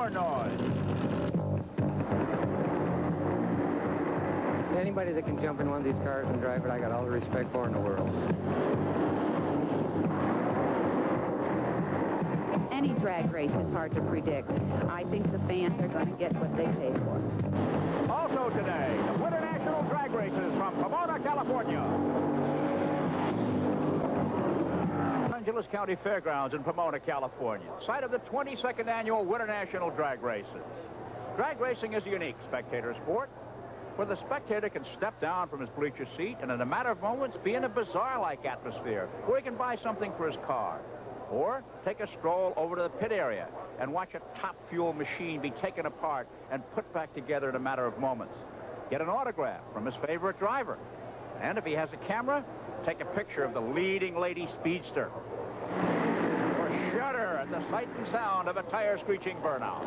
more noise. Anybody that can jump in one of these cars and drive it, I got all the respect for in the world. Any drag race is hard to predict. I think the fans are going to get what they pay for. Also today, the International Drag Races from Pomona, California. Los Angeles County Fairgrounds in Pomona, California, site of the 22nd Annual International Drag Races. Drag racing is a unique spectator sport, where the spectator can step down from his bleacher seat and in a matter of moments be in a bazaar-like atmosphere where he can buy something for his car. Or take a stroll over to the pit area and watch a top fuel machine be taken apart and put back together in a matter of moments. Get an autograph from his favorite driver. And if he has a camera, take a picture of the leading lady speedster. Or shudder at the sight and sound of a tire screeching burnout.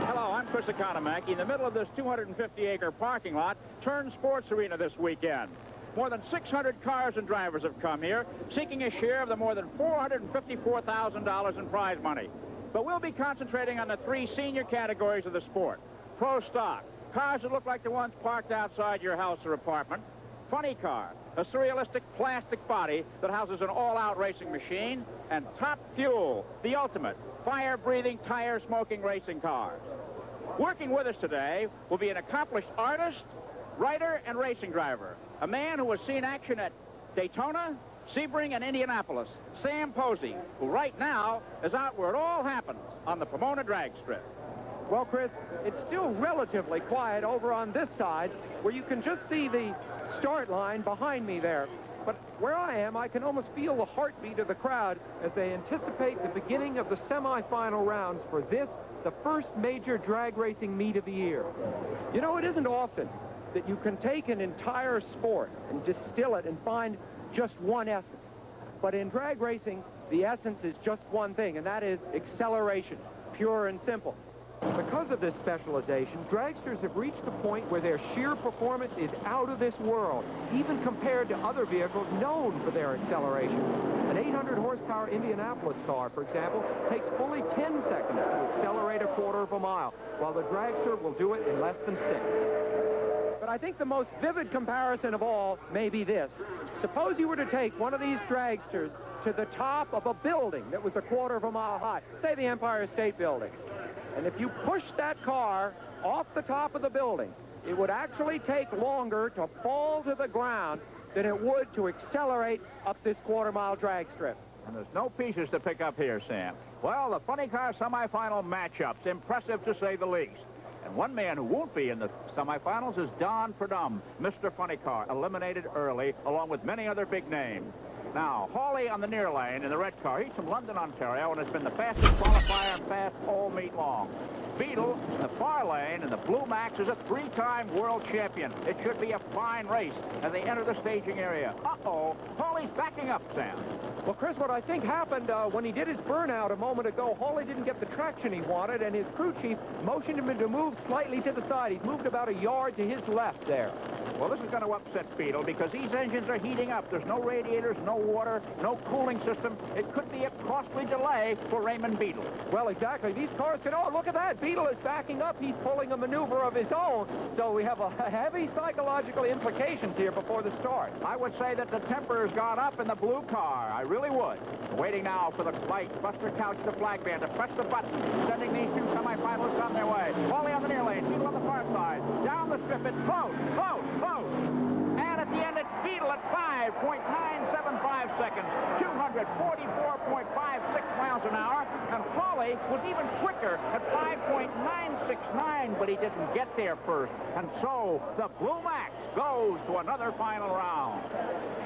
Hello, I'm Chris Economaki in the middle of this 250-acre parking lot turned sports arena this weekend. More than 600 cars and drivers have come here, seeking a share of the more than $454,000 in prize money. But we'll be concentrating on the three senior categories of the sport. Pro Stock, cars that look like the ones parked outside your house or apartment. Funny Car, a surrealistic plastic body that houses an all-out racing machine. And Top Fuel, the ultimate fire-breathing, tire-smoking racing cars. Working with us today will be an accomplished artist, writer, and racing driver. A man who has seen action at Daytona, Sebring, and Indianapolis, Sam Posey, who right now is out where it all happens on the Pomona drag strip. Well, Chris, it's still relatively quiet over on this side, where you can just see the start line behind me there. But where I am, I can almost feel the heartbeat of the crowd as they anticipate the beginning of the semifinal rounds for this, the first major drag racing meet of the year. You know, it isn't often that you can take an entire sport and distill it and find just one essence. But in drag racing, the essence is just one thing, and that is acceleration, pure and simple. Because of this specialization, dragsters have reached the point where their sheer performance is out of this world, even compared to other vehicles known for their acceleration. An 800-horsepower Indianapolis car, for example, takes fully 10 seconds to accelerate a quarter of a mile, while the dragster will do it in less than 6. But I think the most vivid comparison of all may be this. Suppose you were to take one of these dragsters to the top of a building that was a quarter of a mile high, say the Empire State Building. And if you push that car off the top of the building, it would actually take longer to fall to the ground than it would to accelerate up this quarter-mile drag strip. And there's no pieces to pick up here, Sam. Well, the Funny Car semifinal matchups, impressive to say the least. And one man who won't be in the semifinals is Don Perdum, Mr. Funny Car, eliminated early, along with many other big names. Now, Hawley on the near lane in the red car. He's from London, Ontario, and has been the fastest qualifier and fast all meet long. Beadle in the far lane in the Blue Max is a three-time world champion. It should be a fine race as they enter the staging area. Uh-oh, Hawley's backing up, Sam. Well, Chris, what I think happened when he did his burnout a moment ago, Hawley didn't get the traction he wanted, and his crew chief motioned him to move slightly to the side. He's moved about a yard to his left there. Well, this is going to upset Beadle because these engines are heating up. There's no radiators, no water, no cooling system. It could be a costly delay for Raymond Beadle. Well, exactly. These cars can... Oh, look at that. Beadle is backing up. He's pulling a maneuver of his own. So we have a heavy psychological implications here before the start. I would say that the temper has gone up in the blue car. I really would. Waiting now for the light, Buster Couch, the flag band, to press the button, sending these two semifinalists on their way. Hawley on the near lane, Beadle on the far side. Down the strip, it's close, close, close. And at the end, it's Beadle at 5.975 seconds, 244.56 miles an hour. And Hawley was even quicker at 5.969, but he didn't get there first. And so the Blue Max goes to another final round.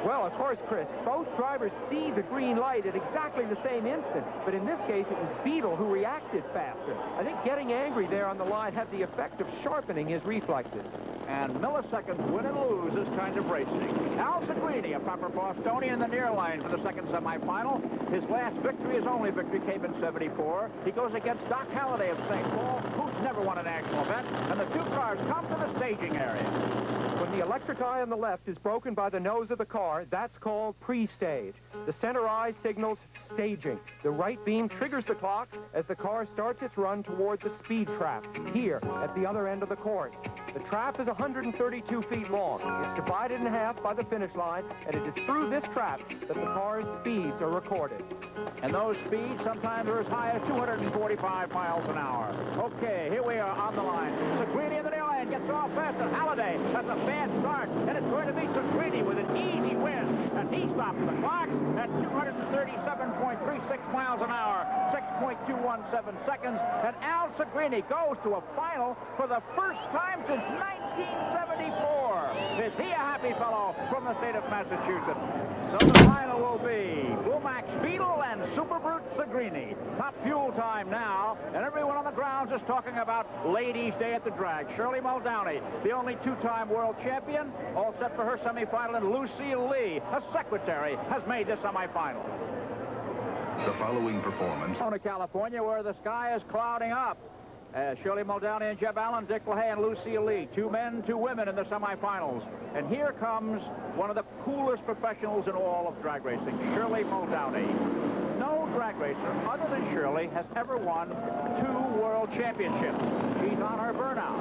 Well, of course, Chris, both drivers see the green light at exactly the same instant. But in this case, it was Beadle who reacted faster. I think getting angry there on the line had the effect of sharpening his reflexes. and milliseconds win and lose this kind of racing. Al Segrini, a proper Bostonian in the near lane for the second semifinal. His last victory, his only victory, came in '74. He goes against Doc Halladay of St. Paul, who's never won a national event, and the two cars come to the staging area. When the electric eye on the left is broken by the nose of the car, that's called pre-stage. The center eye signals staging. The right beam triggers the clock as the car starts its run toward the speed trap, here at the other end of the course. The trap is 132 feet long. It's divided in half by the finish line, and it is through this trap that the car's speeds are recorded. And those speeds sometimes are as high as 245 miles an hour. Okay, here we are on the line. Segrini in the near lane gets off fast, and Halladay has a bad start, and it's going to be Segrini with an easy win. And he stops the clock at 237.36 miles an hour, 6.217 seconds. And Al Segrini goes to a final for the first time since 1974. Is he a happy fellow from the state of Massachusetts? So the final will be Bumax Beadle and Super Brute Segrini. Top fuel time now, and everyone on the grounds is talking about Ladies' Day at the drag. Shirley Muldowney, the only two-time world champion, all set for her semifinal, and Lucille Lee, a secretary, has made the semifinal. The following performance. Pomona, California, where the sky is clouding up. Shirley Muldowney and Jeb Allen, Dick LaHaye and Lucille Lee, two men, two women in the semifinals. And here comes one of the coolest professionals in all of drag racing, Shirley Muldowney. No drag racer other than Shirley has ever won 2 world championships. She's on her burnout.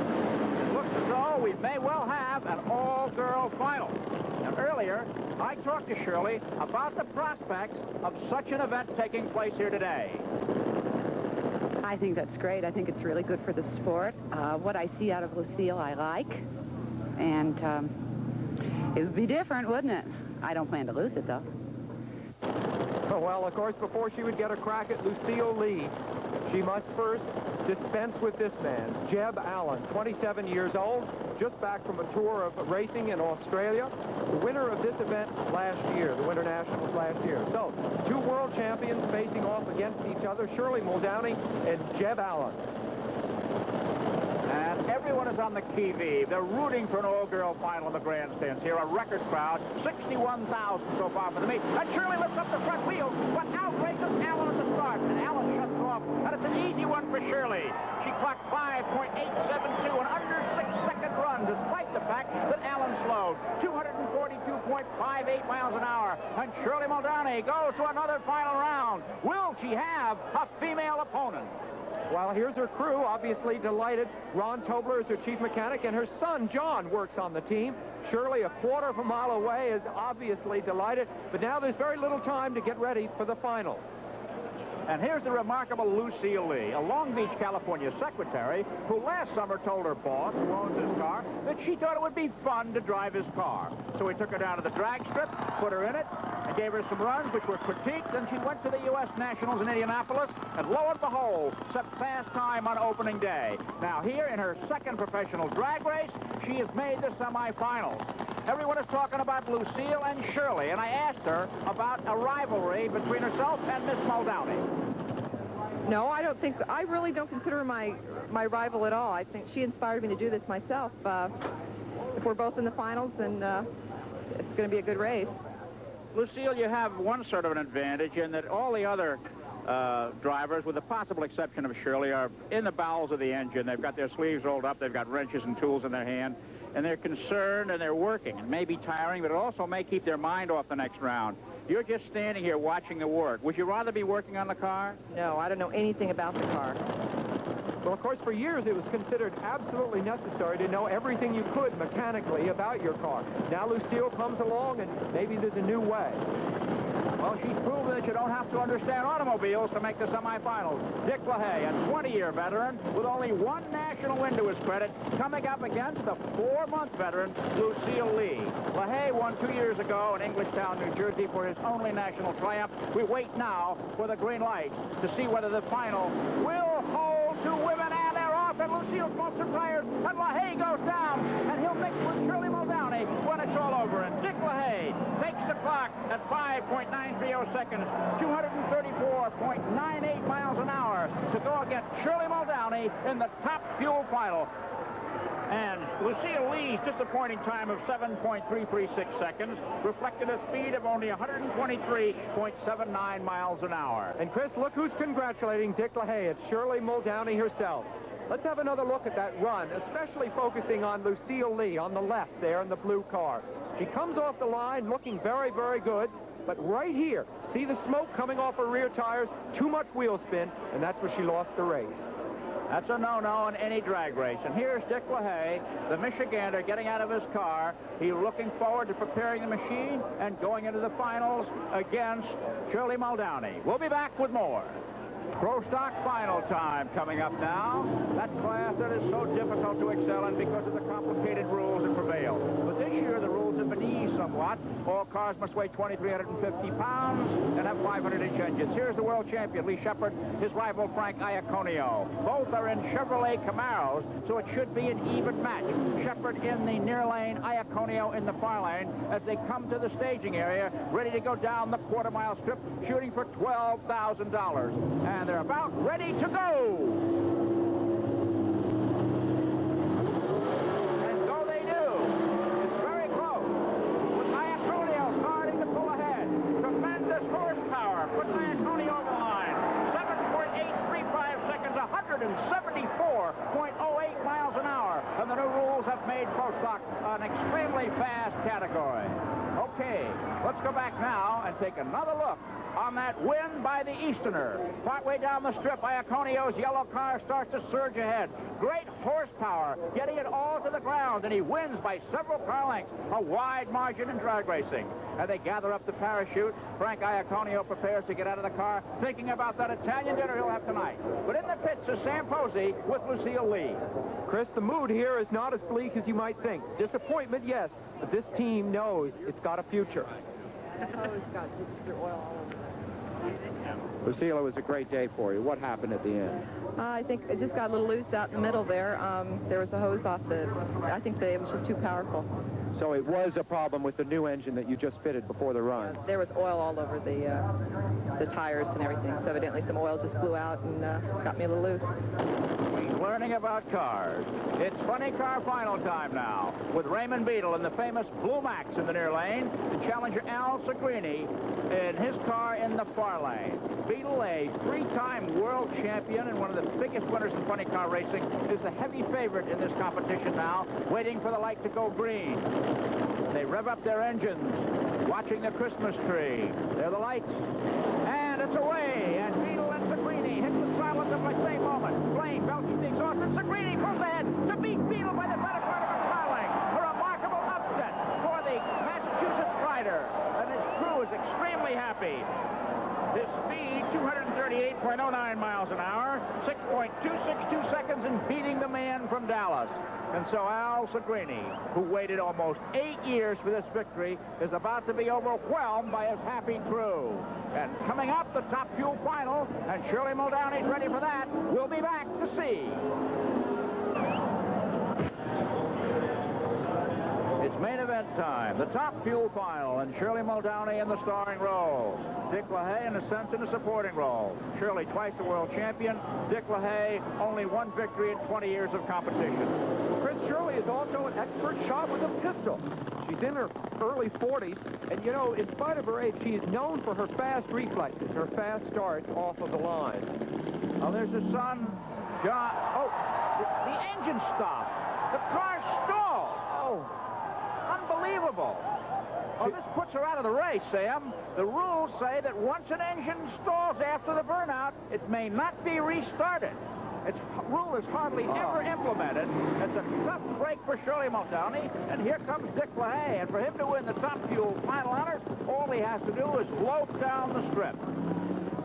It looks as though we may well have an all-girl final. And earlier, I talked to Shirley about the prospects of such an event taking place here today. I think that's great. I think it's really good for the sport. What I see out of Lucille, I like. And it would be different, wouldn't it? I don't plan to lose it, though. Oh, well, of course, before she would get a crack at Lucille Lee, she must first dispense with this man, Jeb Allen, 27 years old, just back from a tour of racing in Australia, the winner of this event last year, the Winternationals last year. So, 2 world champions facing off against each other, Shirley Muldowney and Jeb Allen. And everyone is on the qui-vive. They're rooting for an all-girl final in the grandstands here. A record crowd, 61,000 so far for the meet. And Shirley lifts up the front wheel, but outraces Allen at the start. And Allen shuts off, and it's an easy one for Shirley. She clocked 5.872, an under 6-second run, despite the fact that Allen slowed. 242.58 miles an hour. And Shirley Muldowney goes to another final round. Will she have a female opponent? Well, here's her crew, obviously delighted. Ron Tobler is her chief mechanic, and her son, John, works on the team. Shirley, a quarter of a mile away, is obviously delighted. But now there's very little time to get ready for the final. And here's the remarkable Lucille Lee, a Long Beach, California secretary, who last summer told her boss, who owns his car, that she thought it would be fun to drive his car. So he took her down to the drag strip, put her in it, and gave her some runs, which were critiqued. Then she went to the U.S. Nationals in Indianapolis, and lo and behold, set fast time on opening day. Now here in her second professional drag race, she has made the semifinals. Everyone is talking about Lucille and Shirley, and I asked her about a rivalry between herself and Miss Muldowney. No, I really don't consider her my rival at all. I think she inspired me to do this myself. If we're both in the finals, then it's going to be a good race. Lucille, you have one sort of an advantage in that all the other drivers, with the possible exception of Shirley, are in the bowels of the engine. They've got their sleeves rolled up, they've got wrenches and tools in their hand, and they're concerned and they're working. It may be tiring, but it also may keep their mind off the next round. You're just standing here watching the work. Would you rather be working on the car? No, I don't know anything about the car. Well, of course, for years it was considered absolutely necessary to know everything you could mechanically about your car. Now Lucille comes along, and maybe there's a new way. Well, she's proven that you don't have to understand automobiles to make the semifinals. Dick LaHaye, a 20-year veteran with only 1 national win to his credit, coming up against the 4-month veteran, Lucille Lee. LaHaye won 2 years ago in Englishtown, New Jersey for his only national triumph. We wait now for the green light to see whether the final will hold 2 women, and they're off, and Lucille smokes her tires, and LaHaye goes down, and he'll mix with Shirley Muldowney when it's all over. And Dick LaHaye takes the clock at 5.930 seconds, 234.98 miles an hour to go against Shirley Muldowney in the top fuel final. And Lucille Lee's disappointing time of 7.336 seconds reflected a speed of only 123.79 miles an hour. And Chris, look who's congratulating Dick LaHaye. It's Shirley Muldowney herself. Let's have another look at that run, especially focusing on Lucille Lee on the left there in the blue car. She comes off the line looking very, very good, but right here, see the smoke coming off her rear tires, too much wheel spin, and that's where she lost the race. That's a no-no in any drag race. And here's Dick LaHaye, the Michigander, getting out of his car. He's looking forward to preparing the machine and going into the finals against Shirley Muldowney. We'll be back with more. Pro Stock final time coming up now. That class that is so difficult to excel in because of the complicated rules that prevail. But this year the rules have been eased somewhat. All cars must weigh 2,350 pounds and have 500-inch engines. Here's the world champion, Lee Shepard, his rival, Frank Iaconio. Both are in Chevrolet Camaros, so it should be an even match. Shepard in the near lane, Iaconio in the far lane, as they come to the staging area, ready to go down the quarter-mile strip, shooting for $12,000. And they're about ready to go. And so they do. It's very close. With Iaconio starting to pull ahead. Tremendous horsepower. Puts Iaconio over the line. 7.835 seconds, 174.08 miles an hour. And the new rules have made Pro Stock an extremely fast category. Okay, let's go back now and take another look on that win by the Easterner. Partway down the strip, Iaconio's yellow car starts to surge ahead. Great horsepower, getting it all to the ground, and he wins by several car lengths, a wide margin in drag racing. And they gather up the parachute. Frank Iaconio prepares to get out of the car, thinking about that Italian dinner he'll have tonight. But in the pits is Sam Posey with Lucille Lee. Chris, the mood here is not as bleak as you might think. Disappointment, yes, but this team knows it's got a future. Lucille, it was a great day for you. What happened at the end? I think it just got a little loose out in the middle there. There was a hose off the... I think it was just too powerful. So it was a problem with the new engine that you just fitted before the run. There was oil all over the tires and everything, so evidently some oil just blew out and got me a little loose. He's learning about cars. It's funny car final time now, with Raymond Beadle in the famous Blue Max in the near lane, and challenger Al Segrini in his car in the far lane. Beadle, a three-time world champion and one of the biggest winners in funny car racing, is the heavy favorite in this competition now, waiting for the light to go green. They rev up their engines, watching the Christmas tree. There are the lights, and it's away, and Beadle and Segrini hit the throttle at the same moment. Flame belches the exhaust, and Segrini pulls ahead to beat Beadle by the better part of a car length. A remarkable upset for the Massachusetts rider, and his crew is extremely happy. His speed, 238.09 miles an hour, 6.262 seconds in beating the man from Dallas. And so Al Segrini, who waited almost 8 years for this victory, is about to be overwhelmed by his happy crew. And coming up, the top fuel final, and Shirley Muldowney's ready for that. We'll be back to see. It's main event time. The top fuel final, and Shirley Muldowney in the starring role. Dick LaHaye, in a sense, in a supporting role. Shirley, twice the world champion. Dick LaHaye, only one victory in 20 years of competition. Chris, Shirley is also an expert shot with a pistol. She's in her early 40s, and, you know, in spite of her age, she is known for her fast reflexes, her fast start off of the line. Oh, there's his son, John. Oh, the engine stopped. The car stalled. Oh, unbelievable. Oh, this puts her out of the race, Sam. The rules say that once an engine stalls after the burnout, it may not be restarted. Its rule is hardly ever implemented. It's a tough break for Shirley Muldowney, and here comes Dick LaHaye. And for him to win the top fuel final honor, all he has to do is lope down the strip.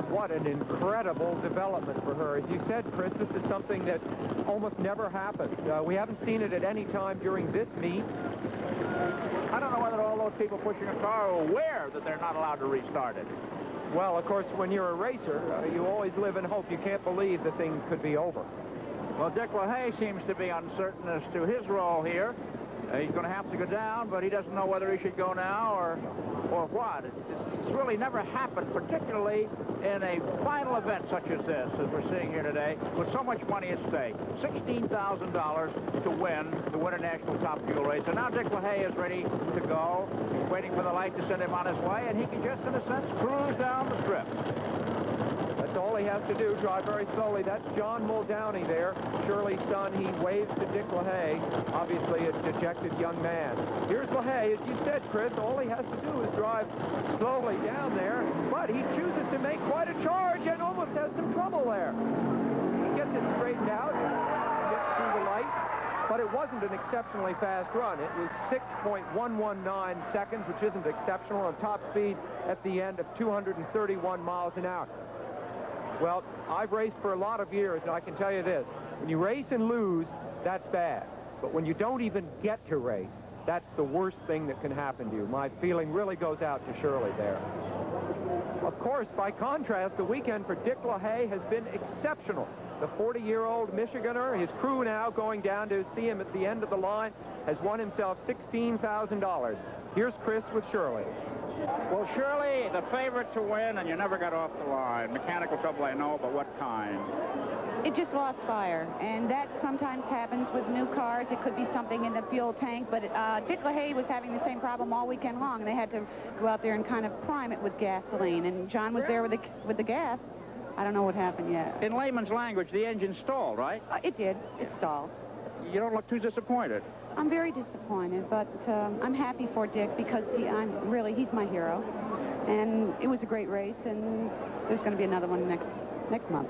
What an incredible development for her. As you said, Chris, this is something that almost never happens. We haven't seen it at any time during this meet. I don't know whether all those people pushing a car are aware that they're not allowed to restart it. Well, of course, when you're a racer, you always live in hope. You can't believe the thing could be over. Well, Dick LaHaye seems to be uncertain as to his role here. He's going to have to go down, but he doesn't know whether he should go now or what. It's really never happened, particularly in a final event such as this, as we're seeing here today, with so much money at stake. $16,000 to win the Winter National Top Fuel Race. And now Dick LaHaye is ready to go. He's waiting for the light to send him on his way, and he can just, in a sense, cruise down the strip. That's all he has to do, drive very slowly. That's John Muldowney there, Shirley's son. He waves to Dick LaHaye, obviously a dejected young man. Here's LaHaye. As you said, Chris, all he has to do is drive slowly down there, but he chooses to make quite a charge and almost has some trouble there. He gets it straightened out, gets through the light, but it wasn't an exceptionally fast run. It was 6.119 seconds, which isn't exceptional, and top speed at the end of 231 miles an hour. Well, I've raced for a lot of years, and I can tell you this. When you race and lose, that's bad. But when you don't even get to race, that's the worst thing that can happen to you. My feeling really goes out to Shirley there. Of course, by contrast, the weekend for Dick LaHaye has been exceptional. The 40-year-old Michiganer, his crew now going down to see him at the end of the line, has won himself $16,000. Here's Chris with Shirley. Well, Shirley, the favorite to win, and you never got off the line. Mechanical trouble, I know, but what kind? It just lost fire, and that sometimes happens with new cars. It could be something in the fuel tank, but Dick LaHaye was having the same problem all weekend long. They had to go out there and kind of prime it with gasoline, and John was there with the gas. I don't know what happened yet. In layman's language, the engine stalled, right? It did. It stalled. You don't look too disappointed. I'm very disappointed, but I'm happy for Dick because he's my hero. And it was a great race, and there's going to be another one next month.